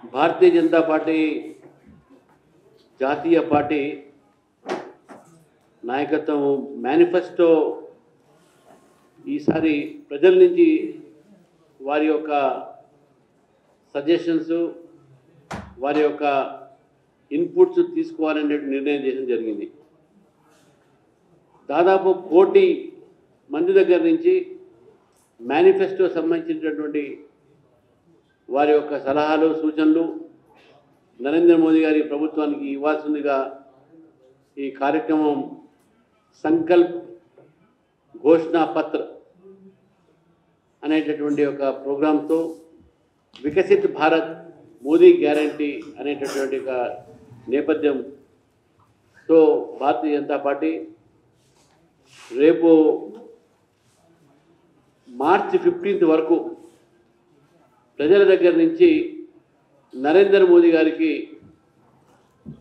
Bharatiya Janata party జాతీయ party నాయకత్వం manifesto ఈసారి ప్రజల నుంచి వారి యొక్క సజెషన్స్ వారి యొక్క ఇన్పుట్స్ తీసుకోవాలనే నిర్ణయం చేయడం జరిగింది. దాదాపు 1 కోటి మంది దగ్గర నుంచి మేనిఫెస్టో సంబంధించినటువంటి వారి యొక్క సలహాలు సూచనలు నరేంద్ర మోదీ గారి ప్రభుత్వానికి ఇవ్వాల్సిందిగా ఈ కార్యక్రమం సంకల్ప్ ఘోషణా పత్ర అనేటటువంటి ఒక ప్రోగ్రాంతో వికసిత్ భారత్ మోదీ గ్యారంటీ అనేటటువంటి ఒక నేపథ్యంతో భారతీయ జనతా పార్టీ రేపు మార్చి 15 వరకు ప్రజల దగ్గర నుంచి నరేంద్ర మోదీ గారికి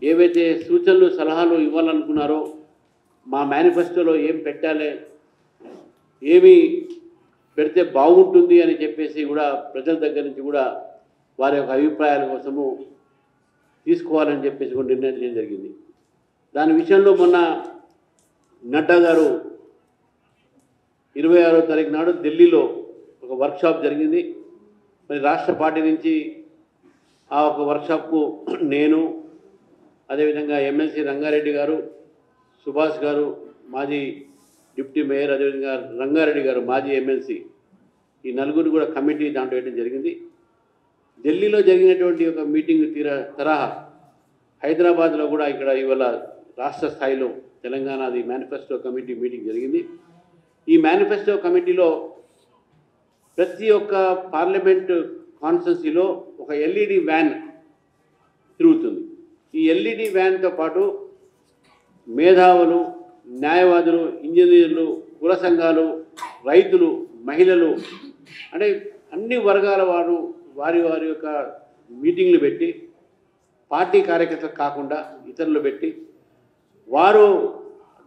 ఏవైతే సూచనలు సలహాలు ఇవ్వాలనుకున్నారో మా మేనిఫెస్టోలో ఏం పెట్టాలి ఏమి పెడితే బాగుంటుంది అని చెప్పేసి కూడా ప్రజల దగ్గర నుంచి కూడా వారి యొక్క అభిప్రాయాల కోసము తీసుకోవాలని చెప్పేసి కూడా నిర్ణయం చేయడం జరిగింది. దాని విషయంలో మొన్న నడ్డా గారు 26వ తారీఖు నాడు ఢిల్లీలో ఒక వర్క్షాప్ జరిగింది. మరి రాష్ట్ర పార్టీ నుంచి ఆ ఒక వర్క్షాప్కు నేను అదేవిధంగా ఎమ్మెల్సీ రంగారెడ్డి గారు, సుభాష్ గారు మాజీ డిప్యూటీ మేయర్, అదేవిధంగా రంగారెడ్డి గారు మాజీ ఎమ్మెల్సీ, ఈ నలుగురు కూడా కమిటీ దాంట్లో వేయడం జరిగింది. ఢిల్లీలో జరిగినటువంటి ఒక మీటింగ్ తరహా హైదరాబాద్లో కూడా ఇక్కడ ఇవాళ రాష్ట్ర స్థాయిలో తెలంగాణది మేనిఫెస్టో కమిటీ మీటింగ్ జరిగింది. ఈ మేనిఫెస్టో కమిటీలో ప్రతి ఒక్క పార్లమెంటు కాన్స్టిట్యున్సీలో ఒక ఎల్ఈడి వ్యాన్ తిరుగుతుంది. ఈ ఎల్ఈడి వ్యాన్తో పాటు మేధావులు, న్యాయవాదులు, ఇంజనీర్లు, కుల సంఘాలు, రైతులు, మహిళలు అంటే అన్ని వర్గాల వారు వారి వారి యొక్క మీటింగ్లు పెట్టి పార్టీ కార్యకర్తలు కాకుండా ఇతరులు పెట్టి వారు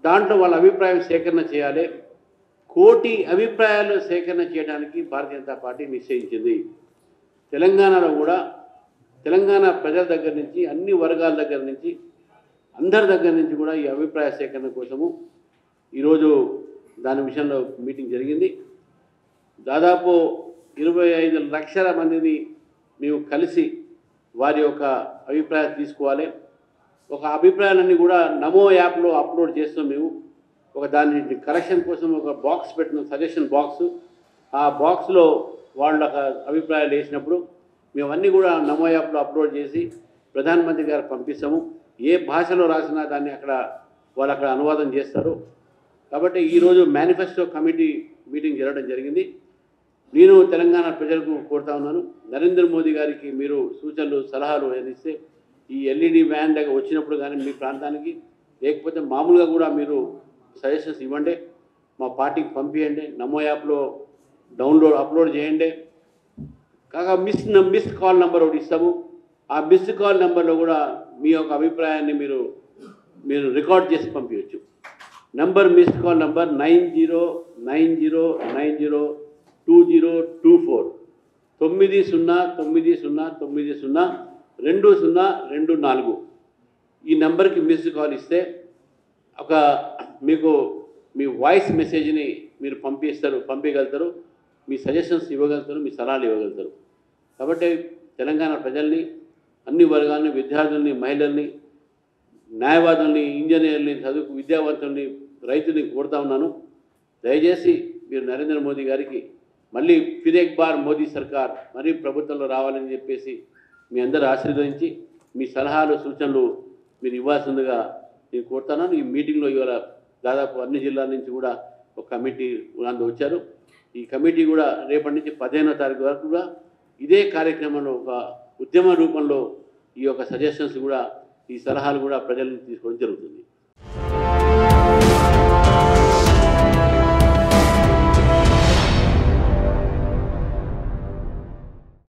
దాంట్లో వాళ్ళ అభిప్రాయం సేకరణ చేయాలి. 1 కోటి అభిప్రాయాలు సేకరణ చేయడానికి భారతీయ జనతా పార్టీ నిశ్చయించింది. తెలంగాణలో కూడా తెలంగాణ ప్రజల దగ్గర నుంచి అన్ని వర్గాల దగ్గర నుంచి అందరి దగ్గర నుంచి కూడా ఈ అభిప్రాయ సేకరణ కోసము ఈరోజు దాని విషయంలో మీటింగ్ జరిగింది. దాదాపు 25 లక్షల మందిని మేము కలిసి వారి యొక్క అభిప్రాయాలు తీసుకోవాలి. ఒక అభిప్రాయాలన్నీ కూడా నమో యాప్లో అప్లోడ్ చేస్తాం. మేము ఒక దాని కరెక్షన్ కోసం ఒక బాక్స్ పెట్టిన సజెషన్ బాక్స్, ఆ బాక్స్లో వాళ్ళ అభిప్రాయాలు వేసినప్పుడు మేము అన్నీ కూడా నమో యాప్లో అప్లోడ్ చేసి ప్రధానమంత్రి గారికి పంపిస్తాము. ఏ భాషలో రాసినా దాన్ని వాళ్ళు అక్కడ అనువాదం చేస్తారు. కాబట్టి ఈరోజు మేనిఫెస్టో కమిటీ మీటింగ్ జరగడం జరిగింది. నేను తెలంగాణ ప్రజలకు కోరుతా ఉన్నాను, నరేంద్ర మోదీ గారికి మీరు సూచనలు సలహాలు అందిస్తే ఈ ఎల్ఈడి వ్యాన్ దగ్గర వచ్చినప్పుడు కానీ మీ ప్రాంతానికి లేకపోతే మామూలుగా కూడా మీరు సజెషన్స్ ఇవ్వండి, మా పార్టీకి పంపించండి, నమో యాప్లో అప్లోడ్ చేయండి. కాగా మిస్డ్ కాల్ నెంబర్ ఒకటి ఇస్తాము. ఆ మిస్డ్ కాల్ నెంబర్లో కూడా మీ యొక్క అభిప్రాయాన్ని మీరు రికార్డ్ చేసి పంపించవచ్చు. మిస్డ్ కాల్ నెంబర్ 9090902024 90902024 ఈ నెంబర్కి మిస్డ్ కాల్ ఇస్తే మీకు మీ వాయిస్ మెసేజ్ని మీరు పంపించగలుగుతారు, మీ సజెషన్స్ ఇవ్వగలుగుతారు, మీ సలహాలు ఇవ్వగలుగుతారు. కాబట్టి తెలంగాణ ప్రజల్ని, అన్ని వర్గాలని, విద్యార్థుల్ని, మహిళల్ని, న్యాయవాదుల్ని, ఇంజనీర్ని, విద్యావంతుల్ని, రైతుల్ని కోరుతా ఉన్నాను, దయచేసి మీరు నరేంద్ర మోదీ గారికి మళ్ళీ ఫిర్ ఏక్ బార్ మోదీ సర్కార్ మరీ ప్రభుత్వంలో రావాలని చెప్పేసి మీ అందరూ ఆశీర్వదించి మీ సలహాలు సూచనలు మీరు ఇవ్వాల్సిందిగా నేను కోరుతున్నాను. ఈ మీటింగ్లో ఇవాళ దాదాపు అన్ని జిల్లాల నుంచి కూడా ఒక కమిటీ వచ్చారు. ఈ కమిటీ కూడా రేపటి నుంచి 15వ తారీఖు వరకు కూడా ఇదే కార్యక్రమంలో ఒక ఉద్యమ రూపంలో ఈ యొక్క సజెషన్స్ కూడా ఈ సలహాలు కూడా ప్రజలను తీసుకోవడం జరుగుతుంది.